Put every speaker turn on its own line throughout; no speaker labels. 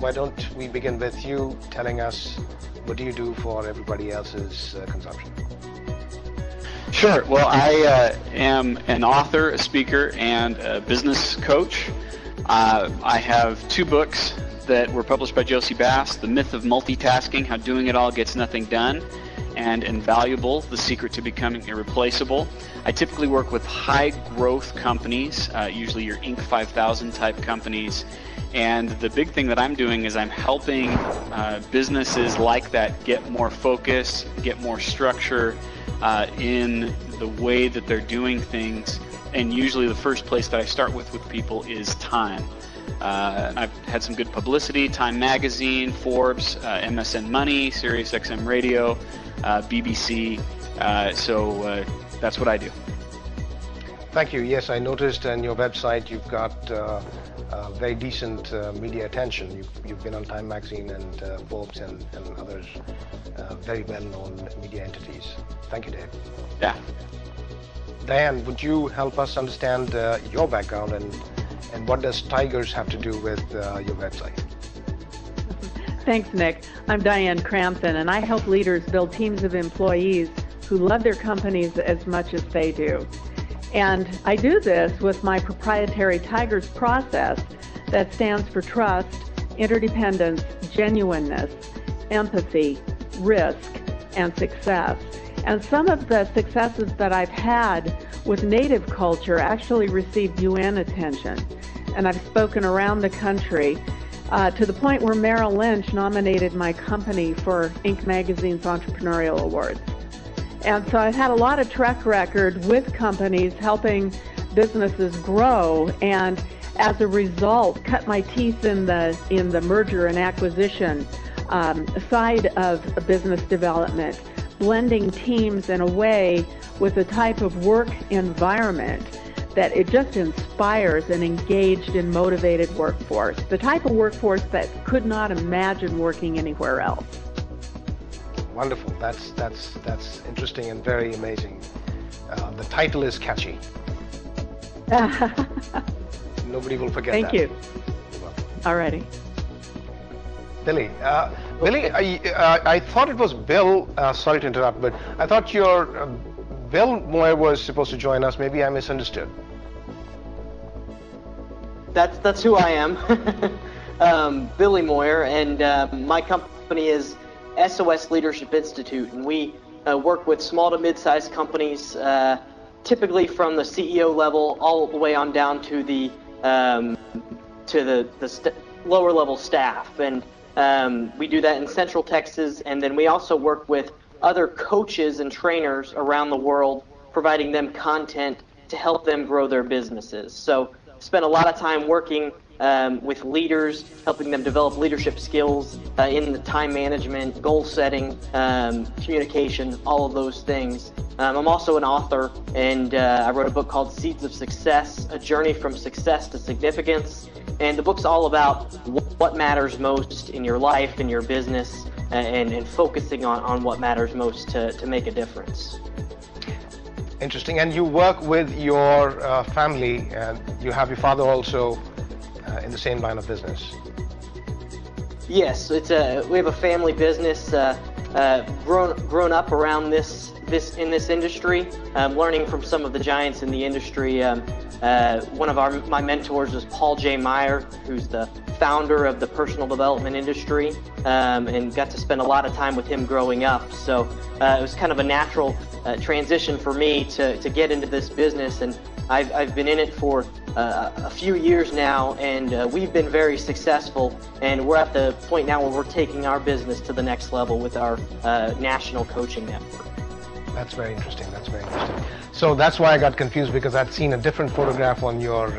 why don't we begin with you telling us what do you do for everybody else's consumption?
Sure. Well, I am an author, a speaker, and a business coach. I have 2 books that were published by Josie Bass: The Myth of Multitasking, How Doing It All Gets Nothing Done, and Invaluable, The Secret to Becoming Irreplaceable. I typically work with high growth companies, usually your Inc. 5000 type companies. And the big thing that I'm doing is I'm helping businesses like that get more focus, get more structure in the way that they're doing things. And usually the first place that I start with people is time. And I've had some good publicity: Time Magazine, Forbes, MSN Money, SiriusXM Radio, BBC. So that's what I do.
Thank you. Yes, I noticed on your website you've got very decent media attention. You've been on Time Magazine and Forbes and others, very well-known media entities. Thank you, Dave.
Yeah.
Diane, would you help us understand your background and what does Tigers have to do with your website?
Thanks, Nick. I'm Diane Crampton, and I help leaders build teams of employees who love their companies as much as they do. And I do this with my proprietary Tigers process that stands for trust, interdependence, genuineness, empathy, risk, and success. And some of the successes that I've had with Native culture actually received UN attention. And I've spoken around the country to the point where Merrill Lynch nominated my company for Inc. Magazine's Entrepreneurial Awards. And so I've had a lot of track record with companies helping businesses grow, and as a result, cut my teeth in the merger and acquisition side of business development, blending teams in a way with a type of work environment that it just inspires an engaged and motivated workforce, the type of workforce that could not imagine working anywhere else.
Wonderful. That's interesting and very amazing. The title is catchy. Nobody will forget
Thank
that.
you. Alrighty.
Billy, I thought it was Bill. Sorry to interrupt, but I thought your Bill Moyer was supposed to join us. Maybe I misunderstood.
That's who I am, Billy Moyer, and my company is SOS Leadership Institute, and we work with small to mid-sized companies, typically from the CEO level all the way on down to the lower level staff, and we do that in Central Texas, and then we also work with other coaches and trainers around the world, providing them content to help them grow their businesses. So spend a lot of time working with leaders, helping them develop leadership skills in the time management, goal setting, communication, all of those things. I'm also an author, and I wrote a book called Seeds of Success, A Journey from Success to Significance. And the book's all about what matters most in your life, in your business, and focusing on what matters most to make a difference.
Interesting. And you work with your family, and you have your father also in the same line of business.
Yes, we have a family business, grown up around this in this industry, learning from some of the giants in the industry. One of my mentors was Paul J. Meyer, who's the founder of the personal development industry, and got to spend a lot of time with him growing up. So it was kind of a natural transition for me to get into this business, and I've been in it for a few years now, and we've been very successful, and we're at the point now where we're taking our business to the next level with our national coaching network.
That's very interesting. That's very interesting. So that's why I got confused, because I'd seen a different photograph on your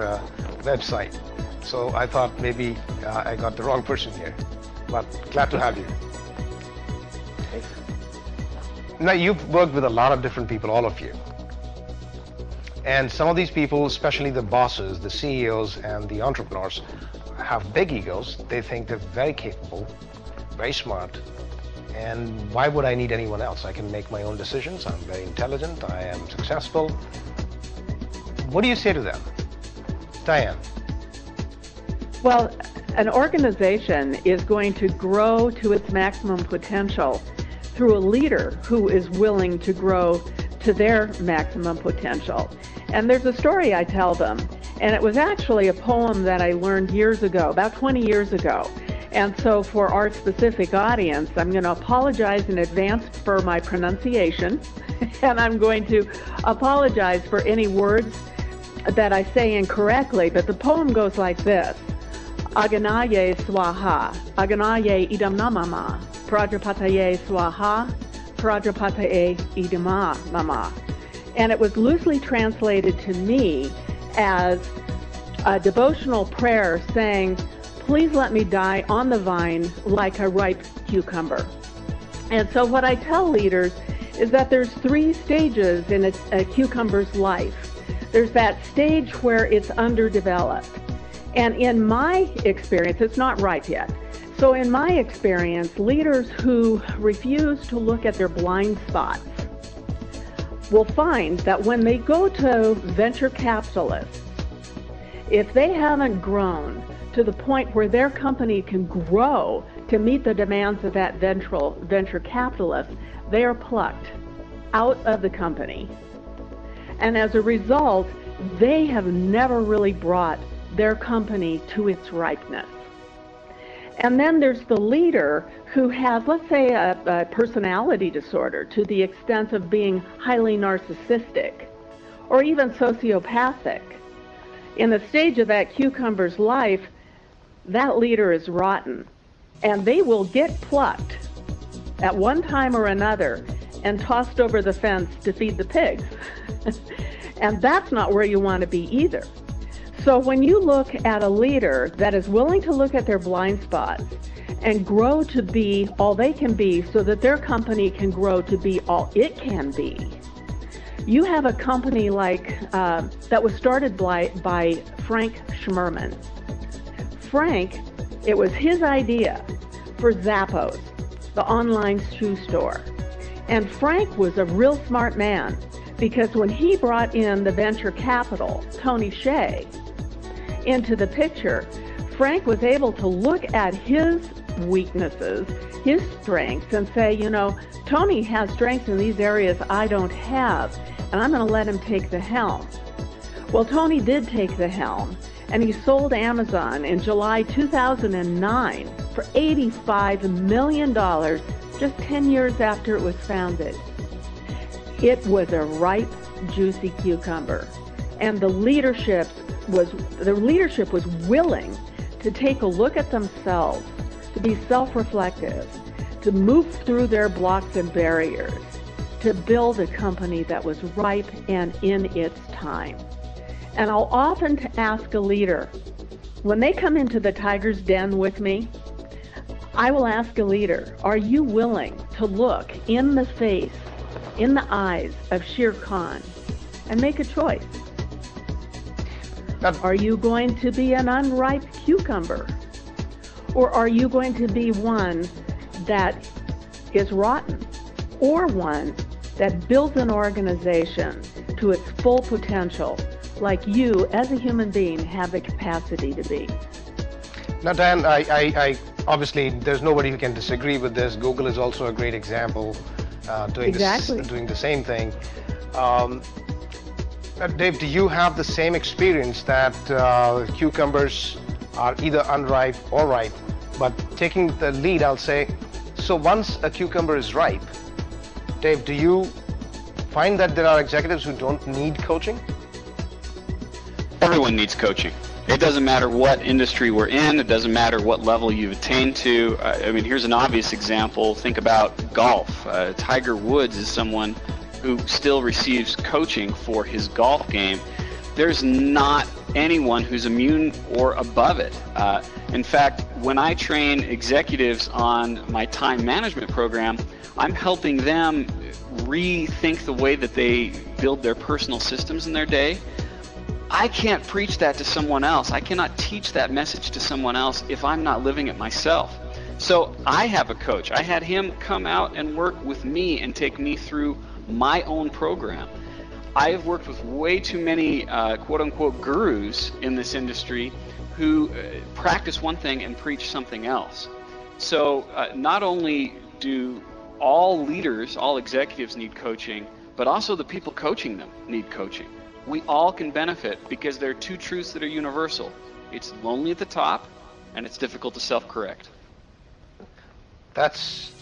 website. So I thought maybe I got the wrong person here, but glad to have you. Now, you've worked with a lot of different people, all of you. And some of these people, especially the bosses, the CEOs and the entrepreneurs, have big egos. They think they're very capable, very smart. And why would I need anyone else? I can make my own decisions. I'm very intelligent. I am successful. What do you say to them? Diane?
Well, An organization is going to grow to its maximum potential through a leader who is willing to grow to their maximum potential. And there's a story I tell them, and it was actually a poem that I learned years ago, about 20 years ago. And so for our specific audience, I'm going to apologize in advance for my pronunciation, and I'm going to apologize for any words that I say incorrectly, but the poem goes like this. Aganaye swaha, aganaye idam namama, prajapataye swaha, prajapataye idama mama. And it was loosely translated to me as a devotional prayer saying, please let me die on the vine like a ripe cucumber. And so what I tell leaders is that there's 3 stages in a cucumber's life. There's that stage where it's underdeveloped. And in my experience, it's not ripe yet. So in my experience, leaders who refuse to look at their blind spots will find that when they go to venture capitalists, if they haven't grown to the point where their company can grow to meet the demands of that venture capitalist, they are plucked out of the company. And as a result, they have never really brought their company to its ripeness. And then there's the leader who has, let's say, a personality disorder to the extent of being highly narcissistic or even sociopathic. In the stage of that cucumber's life, that leader is rotten, and they will get plucked at one time or another and tossed over the fence to feed the pigs. And that's not where you want to be either. So when you look at a leader that is willing to look at their blind spots and grow to be all they can be so that their company can grow to be all it can be, you have a company like that was started by Frank Schmerman. Frank, it was his idea for Zappos, the online shoe store. And Frank was a real smart man because when he brought in the venture capital, Tony Hsieh, into the picture, Frank was able to look at his weaknesses, his strengths, and say, you know, Tony has strengths in these areas I don't have, and I'm going to let him take the helm. Well, Tony did take the helm, and he sold Amazon in July 2009 for $85 million, just 10 years after it was founded. It was a ripe, juicy cucumber, and the leadership was willing to take a look at themselves, to be self-reflective, to move through their blocks and barriers, to build a company that was ripe and in its time. And I'll often ask a leader, when they come into the tiger's den with me, I will ask a leader, are you willing to look in the face, in the eyes of Shere Khan and make a choice? Are you going to be an unripe cucumber? Or are you going to be one that is rotten? Or one that builds an organization to its full potential, like you as a human being have the capacity to be?
Now, Diane, I obviously there's nobody who can disagree with this. Google is also a great example, doing the same thing. Dave, do you have the same experience that cucumbers are either unripe or ripe? But taking the lead, I'll say, so once a cucumber is ripe, Dave, do you find that there are executives who don't need coaching?
Everyone needs coaching. It doesn't matter what industry we're in. It doesn't matter what level you've attained to. I mean, here's an obvious example. Think about golf. Tiger Woods is someone who still receives coaching for his golf game. There's not anyone who's immune or above it. In fact, when I train executives on my time management program, I'm helping them rethink the way that they build their personal systems in their day. I can't preach that to someone else. I cannot teach that message to someone else if I'm not living it myself. So I have a coach. I had him come out and work with me and take me through my own program. I have worked with way too many quote-unquote gurus in this industry who practice one thing and preach something else. So not only do all leaders, all executives need coaching, but also the people coaching them need coaching. We all can benefit because there are two truths that are universal. It's lonely at the top, and it's difficult to self-correct.
That's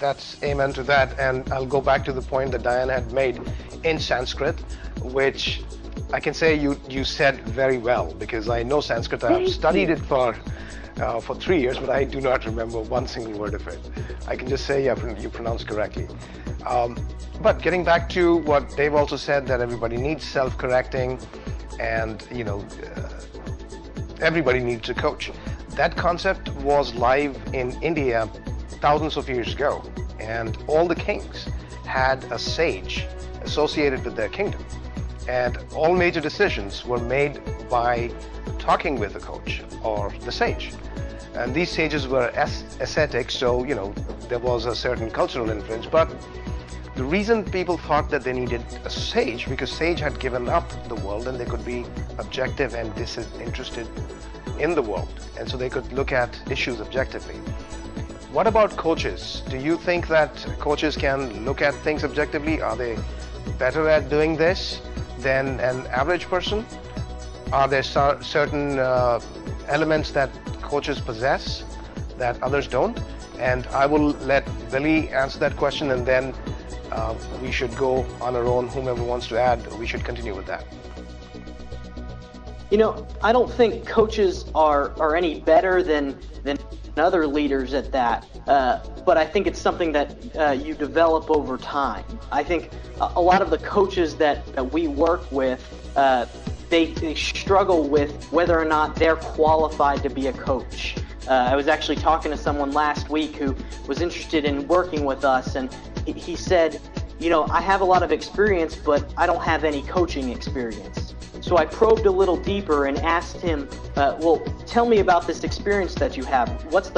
amen to that, and I'll go back to the point that Diane had made in Sanskrit, which I can say you said very well, because I know Sanskrit. I've studied it for 3 years, but I do not remember one single word of it. I can just say, yeah, you pronounced correctly. But getting back to what Dave also said, that everybody needs self-correcting, and everybody needs a coach. That concept was live in India thousands of years ago, and all the kings had a sage associated with their kingdom, and all major decisions were made by talking with the coach or the sage. And these sages were ascetics, so there was a certain cultural influence, but the reason people thought that they needed a sage, because sage had given up the world and they could be objective and disinterested in the world, and so they could look at issues objectively. What about coaches? Do you think that coaches can look at things objectively? Are they better at doing this than an average person? Are there certain elements that coaches possess that others don't? And I will let Billy answer that question, and then we should go on our own. Whomever wants to add, we should continue with that.
I don't think coaches are any better than other leaders at that, but I think it's something that you develop over time. I think a lot of the coaches that we work with, they struggle with whether or not they're qualified to be a coach. I was actually talking to someone last week who was interested in working with us, and he said, I have a lot of experience, but I don't have any coaching experience. So I probed a little deeper and asked him, well, tell me about this experience that you have. What's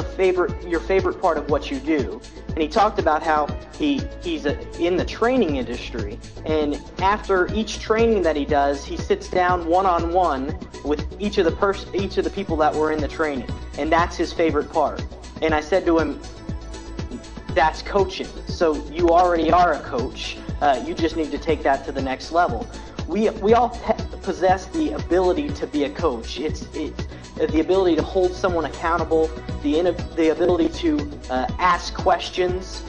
your favorite part of what you do? And he talked about how he's in the training industry, and after each training that he does, he sits down one-on-one with each of the people that were in the training, and that's his favorite part. And I said to him, that's coaching. So you already are a coach. You just need to take that to the next level. We all possess the ability to be a coach. It's the ability to hold someone accountable, the ability to ask questions,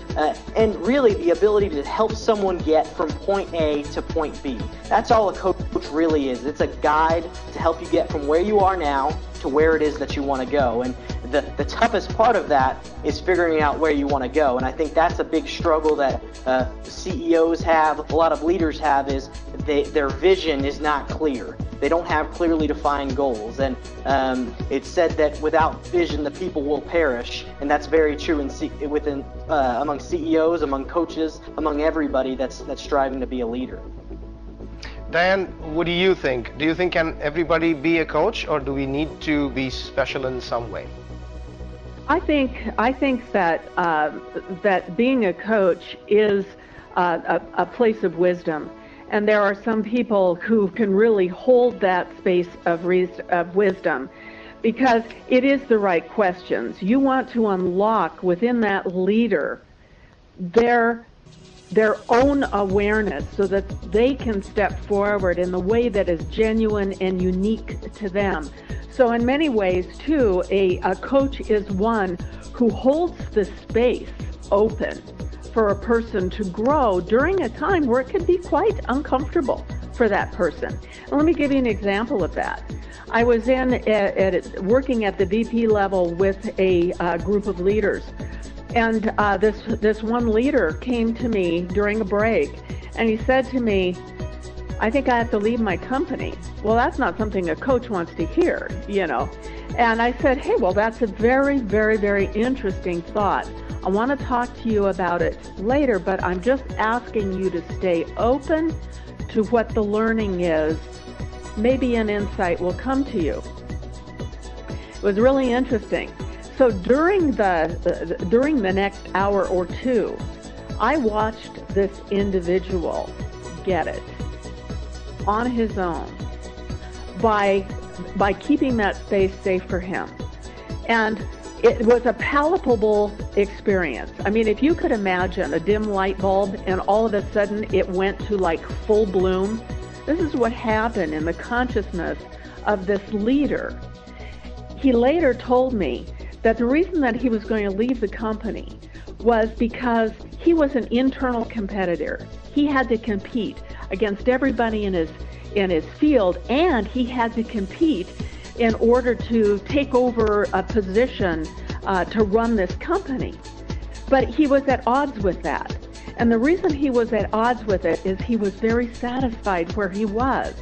and really the ability to help someone get from point A to point B. That's all a coach really is. It's a guide to help you get from where you are now to where it is that you want to go. And the toughest part of that is figuring out where you want to go. And I think that's a big struggle that CEOs have, a lot of leaders have, is their vision is not clear. They don't have clearly defined goals. And it's said that without vision, the people will perish. And that's very true among CEOs, among coaches, among everybody that's striving to be a leader.
Diane, what do you think? Do you think can everybody be a coach, or do we need to be special in some way?
I think that that being a coach is a place of wisdom, and there are some people who can really hold that space of wisdom, because it is the right questions. You want to unlock within that leader their own awareness so that they can step forward in the way that is genuine and unique to them. So in many ways, too, a coach is one who holds the space open for a person to grow during a time where it can be quite uncomfortable for that person. And let me give you an example of that. I was working at the VP level with a group of leaders. And this one leader came to me during a break, and he said to me, I think I have to leave my company. Well, that's not something a coach wants to hear, And I said, hey, well, that's a very, very, very interesting thought. I want to talk to you about it later, but I'm just asking you to stay open to what the learning is. Maybe an insight will come to you. It was really interesting. So during the next hour or two, I watched this individual get it on his own by by keeping that space safe for him. And it was a palpable experience. I mean, if you could imagine a dim light bulb and all of a sudden it went to like full bloom, this is what happened in the consciousness of this leader. He later told me that the reason that he was going to leave the company was because he was an internal competitor. He had to compete against everybody in his field, and he had to compete in order to take over a position to run this company. But he was at odds with that. And the reason he was at odds with it is he was very satisfied where he was.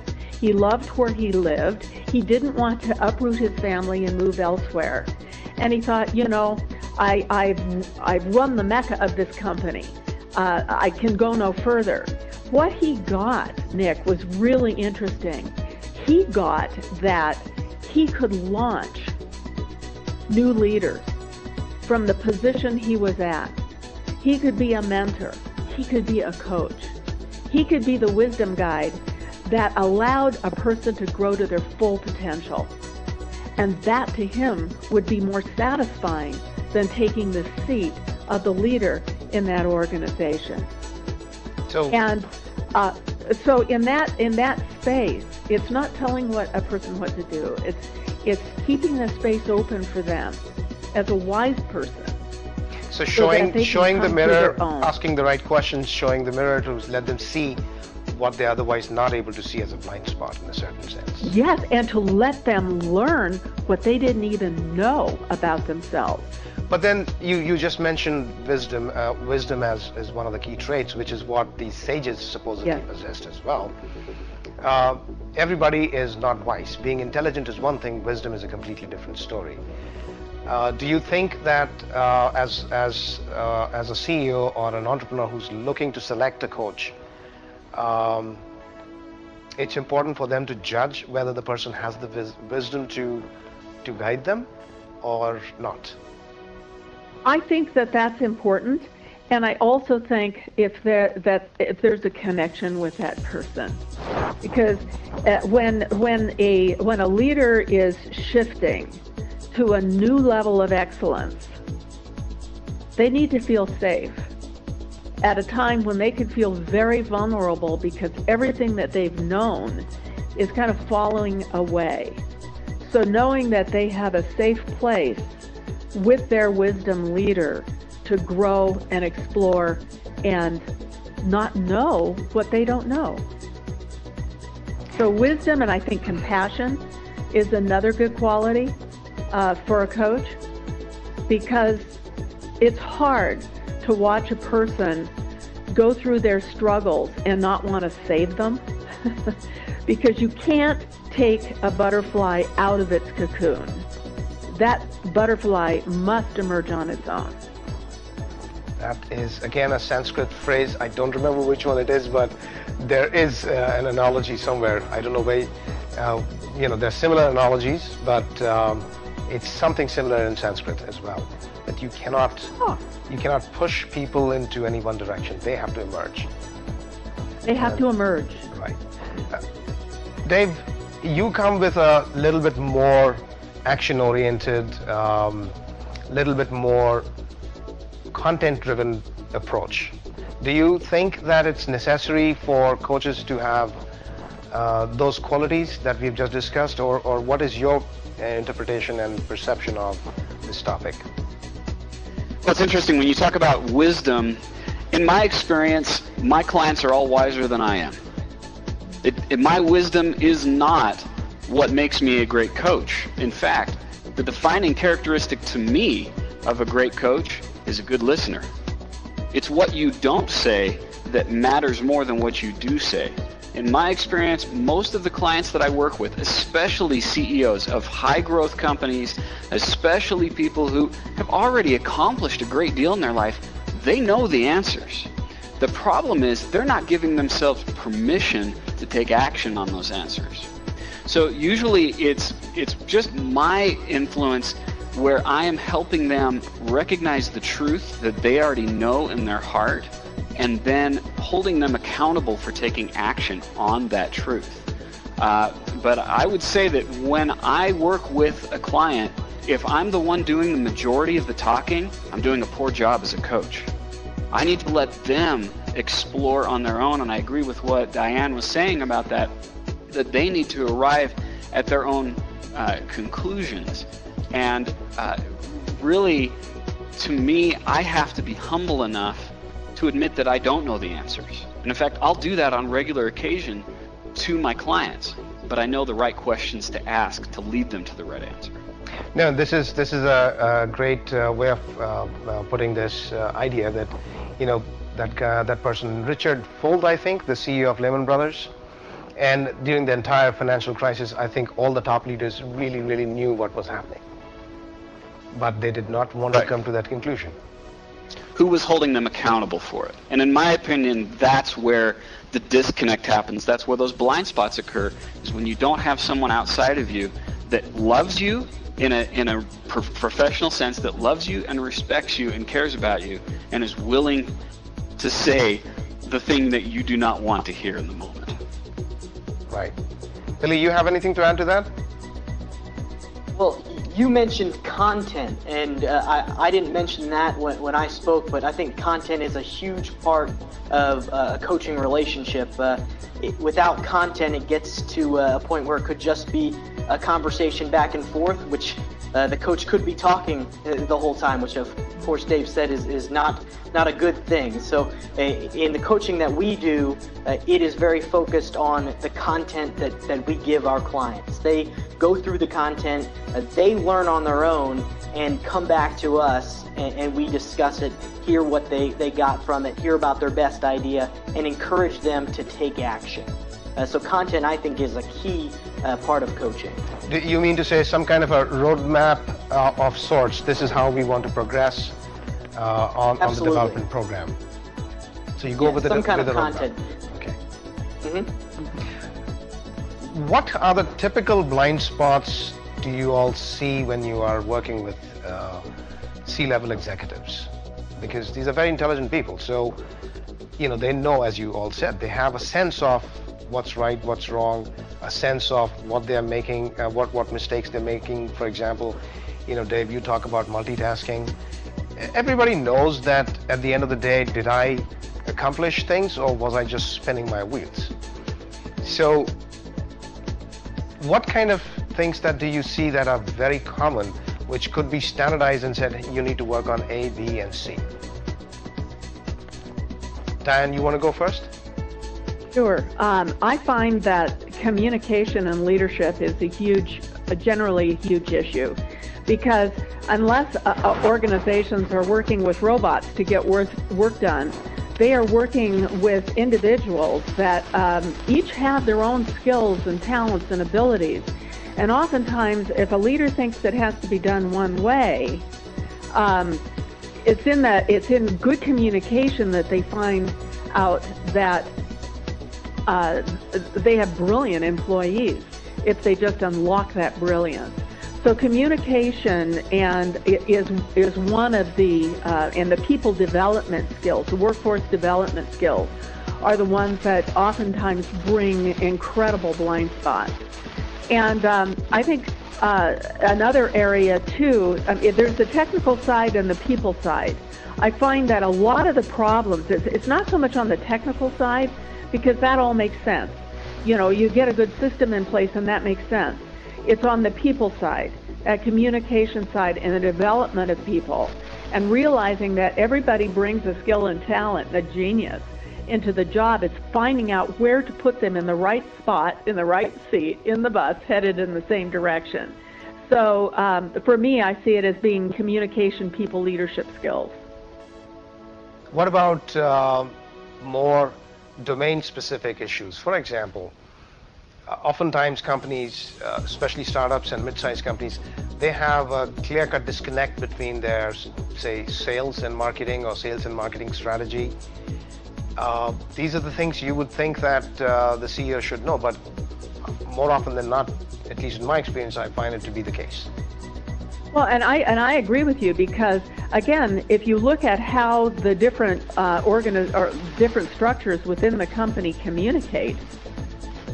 He loved where he lived. He didn't want to uproot his family and move elsewhere. And he thought, you know, I've run the mecca of this company. I can go no further. What he got, Nick, was really interesting. He got that he could launch new leaders from the position he was at. He could be a mentor. He could be a coach. He could be the wisdom guide that allowed a person to grow to their full potential. And that to him would be more satisfying than taking the seat of the leader in that organization. So in that space, it's not telling a person what to do. It's keeping the space open for them as a wise person.
So showing the mirror, asking the right questions, showing the mirror to let them see what they're otherwise not able to see as a blind spot in a certain sense.
Yes, and to let them learn what they didn't even know about themselves.
But then you just mentioned wisdom as one of the key traits, which is what these sages supposedly possessed as well. Everybody is not wise. Being intelligent is one thing, wisdom is a completely different story. Do you think that as a CEO or an entrepreneur who's looking to select a coach, it's important for them to judge whether the person has the wisdom to guide them or not?
I think that that's important, and I also think if there's a connection with that person, because when a leader is shifting to a new level of excellence, they need to feel safe at a time when they could feel very vulnerable because everything that they've known is kind of falling away. So knowing that they have a safe place with their wisdom leader to grow and explore and not know what they don't know. So wisdom, and I think compassion, is another good quality for a coach, because it's hard to watch a person go through their struggles and not want to save them because you can't take a butterfly out of its cocoon. That butterfly must emerge on its own.
That is, again, a Sanskrit phrase. I don't remember which one it is, but there is an analogy somewhere. I don't know where, there's similar analogies, but it's something similar in Sanskrit as well. That you cannot push people into any one direction. They have to emerge.
They have to emerge.
Right. Dave, you come with a little bit more action-oriented, little bit more content-driven approach. Do you think that it's necessary for coaches to have those qualities that we've just discussed, or what is your interpretation and perception of this topic?
Well, it's interesting when you talk about wisdom. In my experience, my clients are all wiser than I am. My wisdom is not what makes me a great coach. In fact, the defining characteristic to me of a great coach is a good listener. It's what you don't say that matters more than what you do say. In my experience, most of the clients that I work with, especially CEOs of high growth companies, especially people who have already accomplished a great deal in their life, they know the answers. The problem is they're not giving themselves permission to take action on those answers. So usually it's just my influence where I am helping them recognize the truth that they already know in their heart, and then holding them accountable for taking action on that truth. But I would say that when I work with a client, if I'm the one doing the majority of the talking, I'm doing a poor job as a coach. I need to let them explore on their own, and I agree with what Diane was saying about that they need to arrive at their own conclusions. And really, to me, I have to be humble enough to admit that I don't know the answers. And in fact, I'll do that on regular occasion to my clients, but I know the right questions to ask to lead them to the right answer.
No, this is a great way of putting this idea that, you know, that person, Richard Fuld, I think, the CEO of Lehman Brothers, and during the entire financial crisis, I think all the top leaders really knew what was happening, but they did not want to come to that conclusion.
Who was holding them accountable for it? And in my opinion, that's where the disconnect happens. That's where those blind spots occur, is when you don't have someone outside of you that loves you in a professional sense, that loves you and respects you and cares about you and is willing to say the thing that you do not want to hear in the moment.
Right. Billy, you have anything to add to that?
Well, you mentioned content, and I didn't mention that when I spoke, but I think content is a huge part of a coaching relationship. Without content, it gets to a point where it could just be a conversation back and forth, which the coach could be talking the whole time, which of course Dave said is not a good thing. So in the coaching that we do, it is very focused on the content that we give our clients. They go through the content, they learn on their own, and come back to us, and we discuss it, hear what they got from it, hear about their best idea, and encourage them to take action. So content, I think, is a key part of coaching.
Do you mean to say some kind of a roadmap of sorts? This is how we want to progress on the development program. So you go with
some kind of
roadmap.
content.
Okay.
Mm-hmm.
What are the typical blind spots do you all see when you are working with C-level executives? Because these are very intelligent people, so you know, they know, as you all said, they have a sense of what's right, what's wrong, a sense of what they're making, what mistakes they're making. For example, you know, Dave, you talk about multitasking. Everybody knows that at the end of the day, did I accomplish things or was I just spinning my wheels? So what kind of things that do you see that are very common, which could be standardized and said, you need to work on A, B, and C? Diane, you want to go first?
Sure. I find that communication and leadership is generally a huge issue, because unless organizations are working with robots to get work done, they are working with individuals that each have their own skills and talents and abilities. And oftentimes, if a leader thinks it has to be done one way, it's in good communication that they find out that they have brilliant employees if they just unlock that brilliance. So communication is one of the and the people development skills, the workforce development skills, are the ones that oftentimes bring incredible blind spots. And I think another area too, there's the technical side and the people side. I find that a lot of the problems, it's not so much on the technical side, because that all makes sense. You know, you get a good system in place and that makes sense. It's on the people side, that communication side, and the development of people, and realizing that everybody brings a skill and talent, a genius, into the job. It's finding out where to put them in the right spot, in the right seat, in the bus, headed in the same direction. So for me, I see it as being communication, people, leadership skills.
What about more domain-specific issues? For example, oftentimes companies, especially startups and mid-sized companies, they have a clear-cut disconnect between their, say, sales and marketing or sales and marketing strategy. These are the things you would think that the CEO should know, but more often than not, at least in my experience, I find it to be the case.
Well, and I agree with you, because again, if you look at how the different different structures within the company communicate,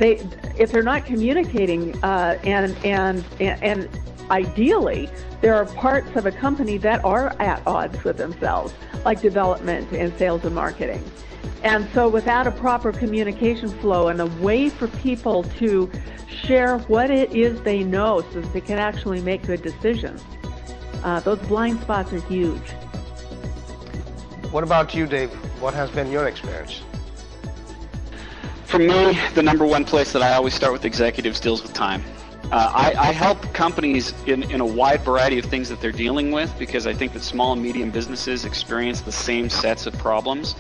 if they're not communicating, and ideally, there are parts of a company that are at odds with themselves, like development and sales and marketing. And so without a proper communication flow and a way for people to share what it is they know so that they can actually make good decisions, those blind spots are huge.
What about you, Dave? What has been your experience?
For me, the number one place that I always start with executives deals with time. I help companies in a wide variety of things that they're dealing with, because I think that small and medium businesses experience the same sets of problems,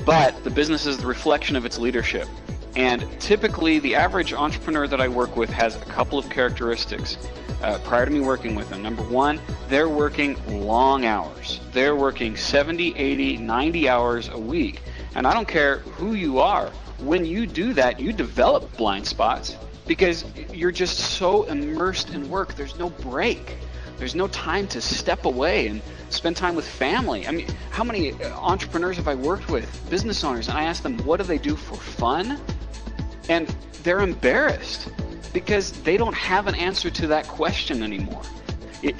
but the business is the reflection of its leadership. And typically, the average entrepreneur that I work with has a couple of characteristics prior to me working with them. Number one, they're working long hours. They're working 70, 80, 90 hours a week. And I don't care who you are. When you do that, you develop blind spots because you're just so immersed in work. There's no break. There's no time to step away and spend time with family. I mean, how many entrepreneurs have I worked with, business owners, and I ask them, what do they do for fun? And they're embarrassed because they don't have an answer to that question anymore.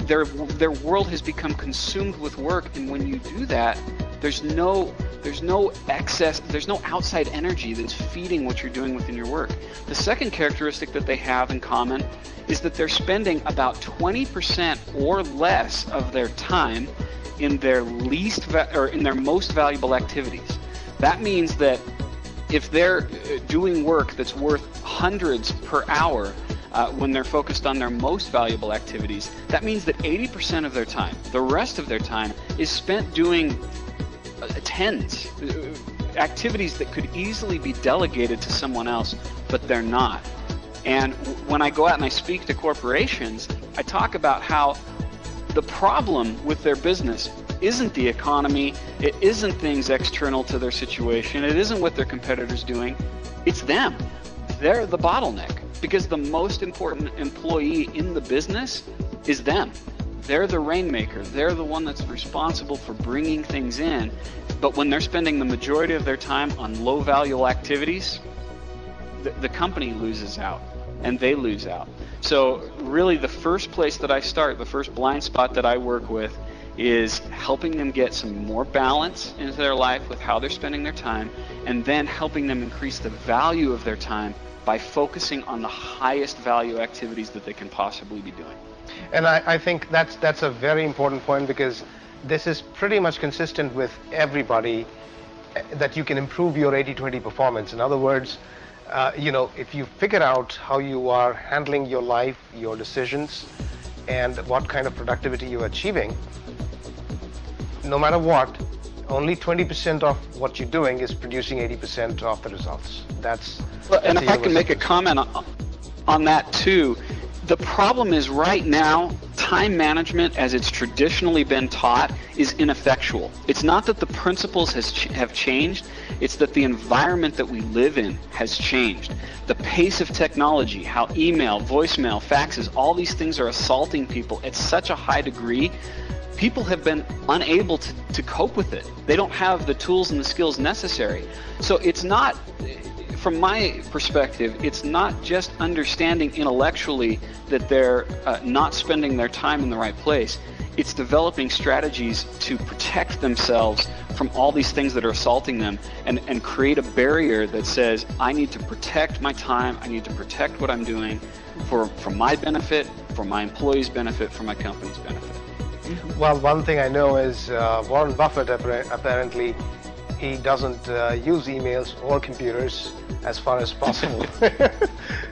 Their world has become consumed with work, and when you do that, there's no excess, there's no outside energy that's feeding what you're doing within your work. The second characteristic that they have in common is that they're spending about 20% or less of their time in their in their most valuable activities. That means that if they're doing work that's worth hundreds per hour when they're focused on their most valuable activities, that means that 80% of their time, the rest of their time, is spent doing tens, activities that could easily be delegated to someone else, but they're not. And when I go out and I speak to corporations, I talk about how the problem with their business isn't the economy, it isn't things external to their situation, it isn't what their competitors doing, it's them. They're the bottleneck, because the most important employee in the business is them. They're the rainmaker, they're the one that's responsible for bringing things in, but when they're spending the majority of their time on low value activities, the company loses out and they lose out. So really the first place that I start, the first blind spot that I work with, is helping them get some more balance into their life with how they're spending their time, and then helping them increase the value of their time by focusing on the highest value activities that they can possibly be doing.
And I think that's a very important point, because this is pretty much consistent with everybody, that you can improve your 80-20 performance. In other words, if you figure out how you are handling your life, your decisions, and what kind of productivity you're achieving, no matter what, only 20% of what you're doing is producing 80% of the results.
And if I can make a comment on that too, the problem is right now, time management as it's traditionally been taught is ineffectual. It's not that the principles have changed, it's that the environment that we live in has changed. The pace of technology, how email, voicemail, faxes, all these things are assaulting people at such a high degree, people have been unable to cope with it. They don't have the tools and the skills necessary. So it's not, from my perspective, it's not just understanding intellectually that they're not spending their time in the right place. It's developing strategies to protect themselves from all these things that are assaulting them, and create a barrier that says, I need to protect my time, I need to protect what I'm doing for my benefit, for my employees' benefit, for my company's benefit.
Well, one thing I know is Warren Buffett apparently he doesn't use emails or computers as far as possible.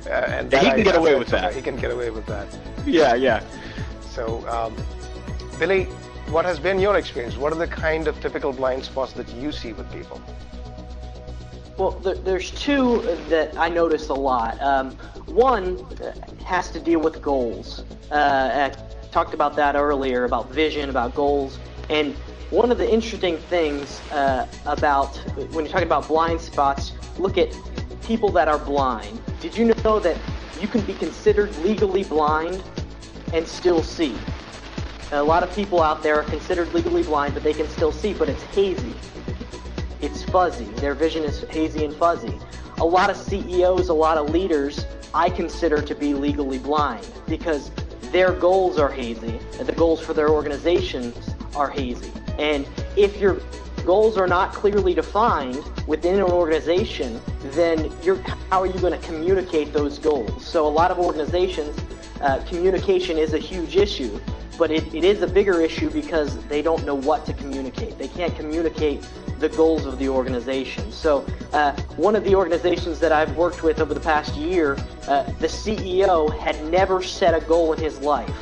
And
he can get away with that.
He can get away with that.
Yeah.
So, Billy, what has been your experience? What are the kind of typical blind spots that you see with people?
Well, there's two that I notice a lot. One has to deal with goals. I talked about that earlier, about vision, about goals. And one of the interesting things about when you're talking about blind spots, look at people that are blind. Did you know that you can be considered legally blind and still see? A lot of people out there are considered legally blind, but they can still see, but it's hazy. It's fuzzy. Their vision is hazy and fuzzy. a lot of CEOs, a lot of leaders, I consider to be legally blind because their goals are hazy, and the goals for their organizations are hazy. And if your goals are not clearly defined within an organization, then how are you going to communicate those goals? So a lot of organizations, communication is a huge issue, but it is a bigger issue because they don't know what to communicate. They can't communicate the goals of the organization. So one of the organizations that I've worked with over the past year, the CEO had never set a goal in his life.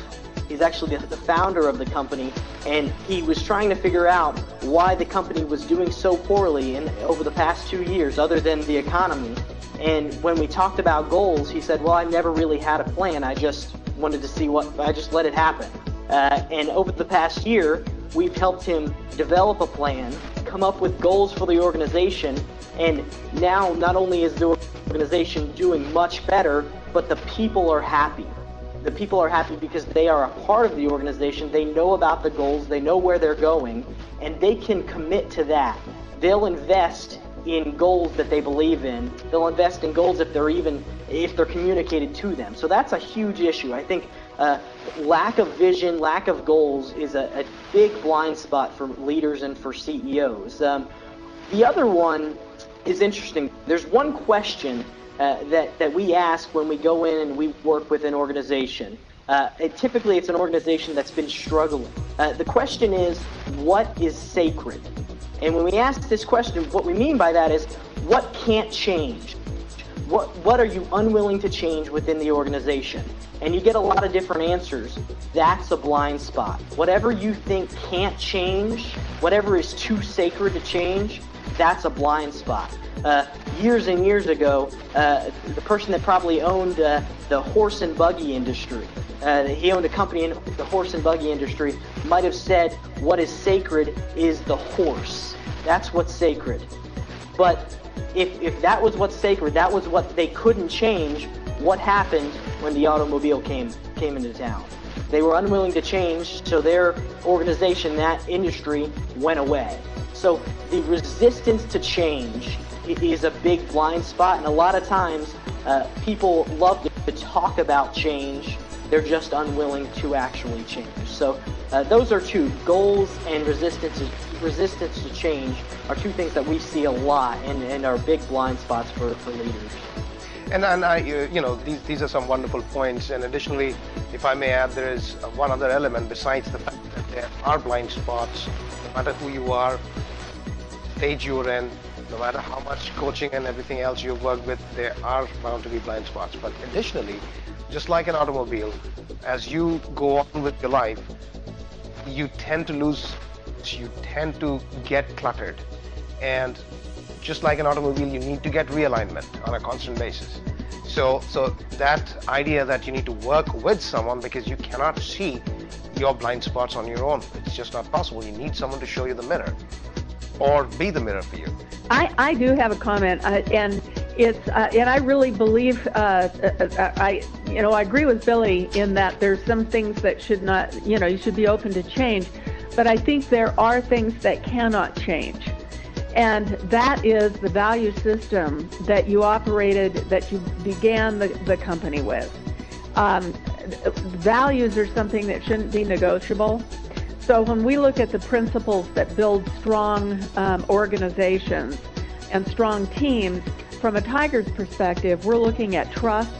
He's actually the founder of the company, and he was trying to figure out why the company was doing so poorly over the past 2 years, other than the economy. And when we talked about goals, he said, well, I never really had a plan. I just wanted to see I just let it happen. And over the past year, we've helped him develop a plan, come up with goals for the organization, and now not only is the organization doing much better, but the people are happy. The people are happy because they are a part of the organization. They know about the goals, they know where they're going, and they can commit to that. They'll invest in goals that they believe in. They'll invest in goals if they're communicated to them. So that's a huge issue. I think lack of vision, lack of goals is a big blind spot for leaders and for CEOs. The other one is interesting. There's one question that we ask when we go in and we work with an organization. Typically, it's an organization that's been struggling. The question is, what is sacred? And when we ask this question, what we mean by that is, what can't change? What are you unwilling to change within the organization? And you get a lot of different answers. That's a blind spot. Whatever you think can't change, whatever is too sacred to change, that's a blind spot. Years and years ago, the person that probably owned the horse and buggy industry, he owned a company in the horse and buggy industry, might have said, what is sacred is the horse. That's what's sacred. But if that was what's sacred, that was what they couldn't change, what happened when the automobile came into town? They were unwilling to change, so their organization, that industry, went away. So the resistance to change is a big blind spot, and a lot of times people love to talk about change. They're just unwilling to actually change. So those are two, goals and resistance to change are two things that we see a lot and are big blind spots for leaders.
And these are some wonderful points. And additionally, if I may add, there is one other element besides the fact that there are blind spots. No matter who you are, stage you're in, no matter how much coaching and everything else you've worked with, there are bound to be blind spots. But additionally, just like an automobile, as you go on with your life, you tend to get cluttered. And just like an automobile, you need to get realignment on a constant basis. So that idea that you need to work with someone because you cannot see your blind spots on your own, it's just not possible. You need someone to show you the mirror or be the mirror for you.
I do have a comment, and it's and I really believe I agree with Billy in that there's some things that should not, you should be open to change, but I think there are things that cannot change. And that is the value system that you began the company with. Values are something that shouldn't be negotiable. So when we look at the principles that build strong organizations and strong teams, from a Tiger's perspective, we're looking at trust,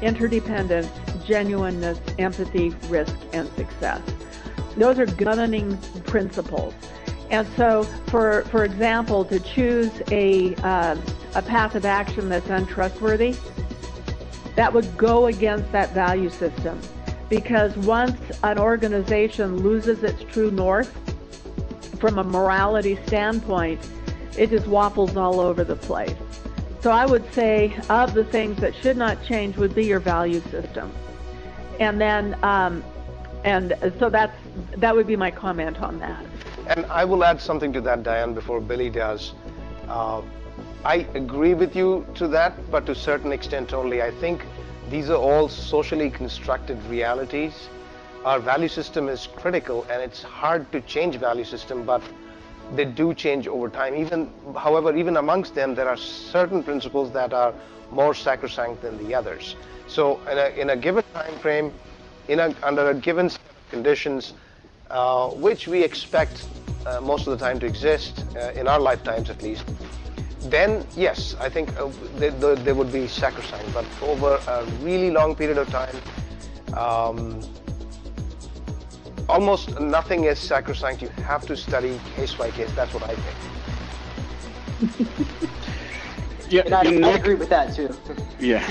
interdependence, genuineness, empathy, risk, and success. Those are governing principles. And so, for example, to choose a path of action that's untrustworthy, that would go against that value system. Because once an organization loses its true north, from a morality standpoint, it just waffles all over the place. So I would say of the things that should not change would be your value system. And then, so that would be my comment on that.
And I will add something to that, Diane, before Billy does. I agree with you to that, but to a certain extent only. I think these are all socially constructed realities. Our value system is critical, and it's hard to change value system, but they do change over time. However, even amongst them, there are certain principles that are more sacrosanct than the others. So in a given time frame, under a given set of conditions, which we expect most of the time to exist in our lifetimes at least, then yes, I think they would be sacrosanct. But over a really long period of time, almost nothing is sacrosanct. You have to study case by case. That's what I think.
Yeah, and I agree with that too.
Yeah.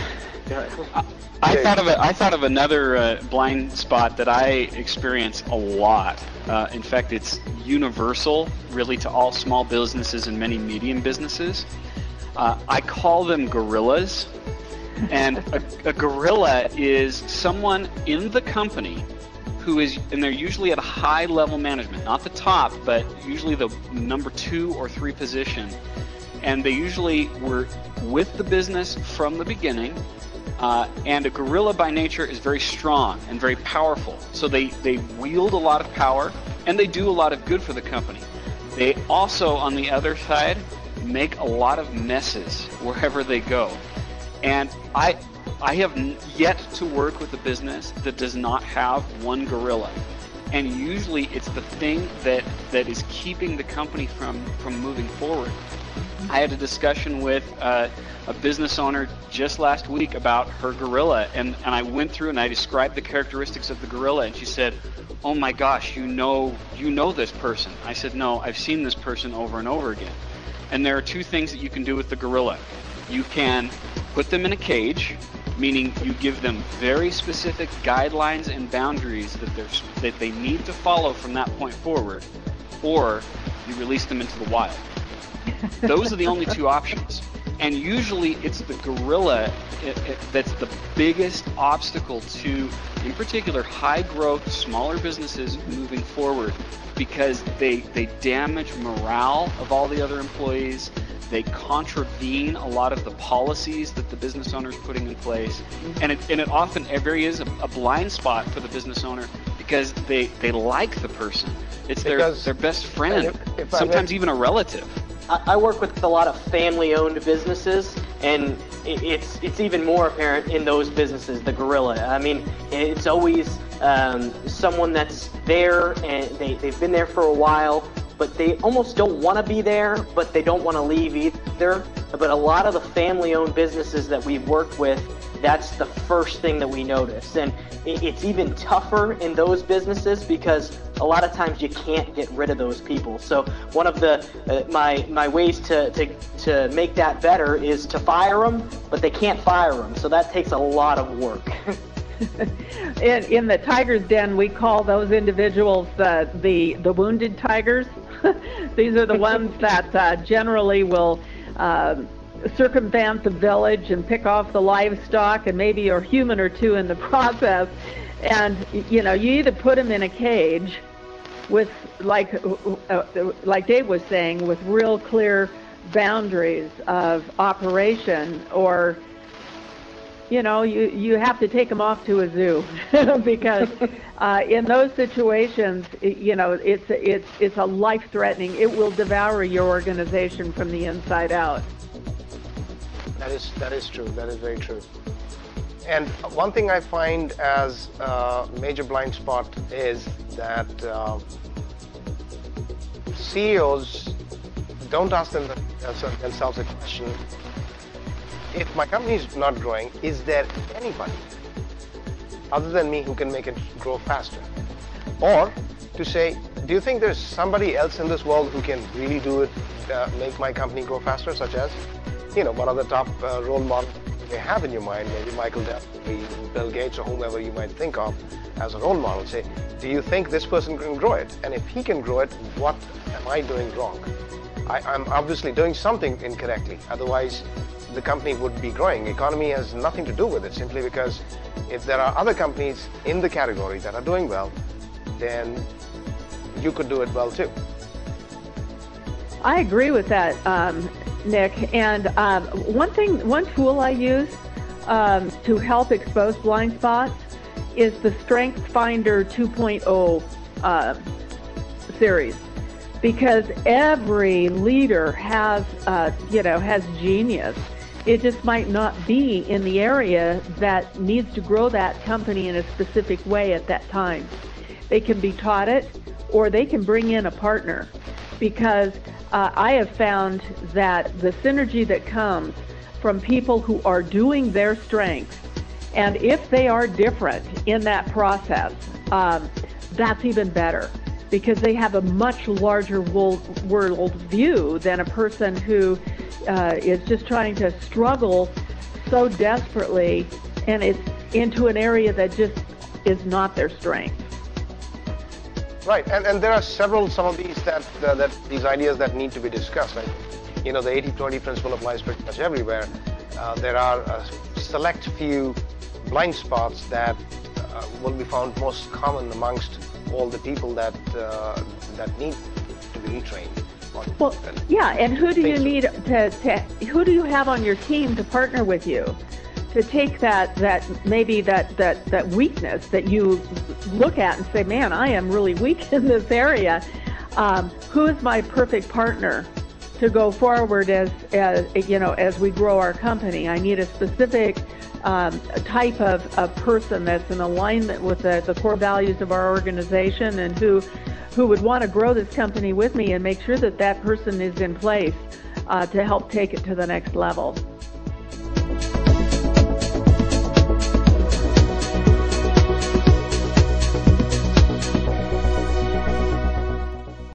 I thought of another blind spot that I experience a lot. In fact, it's universal, really, to all small businesses and many medium businesses. I call them gorillas. And a gorilla is someone in the company who is, and they're usually at a high level management, not the top, but usually the number 2 or 3 position. And they usually were with the business from the beginning. And a gorilla by nature is very strong and very powerful. So they wield a lot of power and they do a lot of good for the company. They also, on the other side, make a lot of messes wherever they go. And I have yet to work with a business that does not have one gorilla. And usually it's the thing that is keeping the company from moving forward. I had a discussion with a business owner just last week about her gorilla, and I went through and I described the characteristics of the gorilla, and she said, "Oh my gosh, you know this person." I said, "No, I've seen this person over and over again." And there are 2 things that you can do with the gorilla. You can put them in a cage, meaning you give them very specific guidelines and boundaries that they need to follow from that point forward, or you release them into the wild. Those are the only 2 options. And usually it's the gorilla that's the biggest obstacle to, in particular, high growth, smaller businesses moving forward, because they damage morale of all the other employees. They contravene a lot of the policies that the business owner is putting in place. And it often is a blind spot for the business owner, because they like the person. It's their best friend, sometimes even a relative.
I work with a lot of family-owned businesses, and it's even more apparent in those businesses, the gorilla. I mean, it's always someone that's there, and they've been there for a while, but they almost don't want to be there, but they don't want to leave either. But a lot of the family-owned businesses that we've worked with, that's the first thing that we notice. And it's even tougher in those businesses because a lot of times you can't get rid of those people. So one of the my ways to make that better is to fire them, but they can't fire them. So that takes a lot of work.
In the tiger's den, we call those individuals the wounded tigers. These are the ones that generally will circumvent the village and pick off the livestock and maybe a human or 2 in the process. And you either put them in a cage with, like Dave was saying, with real clear boundaries of operation, or you have to take them off to a zoo because in those situations, it's a life-threatening. It will devour your organization from the inside out.
That is true. That is very true. And one thing I find as a major blind spot is that CEOs don't ask themselves a question: if my company is not growing, is there anybody other than me who can make it grow faster? Or to say, do you think there's somebody else in this world who can really do it, make my company grow faster, such as, one of the top role models you have in your mind, maybe Michael Dell, Bill Gates, or whomever you might think of as a role model. Say, do you think this person can grow it? And if he can grow it, what am I doing wrong? I'm obviously doing something incorrectly. Otherwise, the company would be growing. Economy has nothing to do with it, simply because if there are other companies in the category that are doing well, then you could do it well too.
I agree with that, Nick. And one tool I use to help expose blind spots is the Strength Finder 2.0 series. because every leader has genius. It just might not be in the area that needs to grow that company in a specific way at that time. They can be taught it, or they can bring in a partner, because I have found that the synergy that comes from people who are doing their strengths, and if they are different in that process, that's even better, because they have a much larger world view than a person who is just trying to struggle so desperately and it's into an area that just is not their strength.
Right, and there are some of these these ideas that need to be discussed. Right? You know, the 80-20 principle applies pretty much everywhere. There are a select few blind spots that will be found most common amongst all the people that need to be retrained.
Well, yeah, and who do you need who do you have on your team to partner with you to take that weakness that you look at and say, man, I am really weak in this area. Who is my perfect partner to go forward as we grow our company? I need a specific type of person that's in alignment with the core values of our organization, and who would want to grow this company with me and make sure that person is in place to help take it to the next level.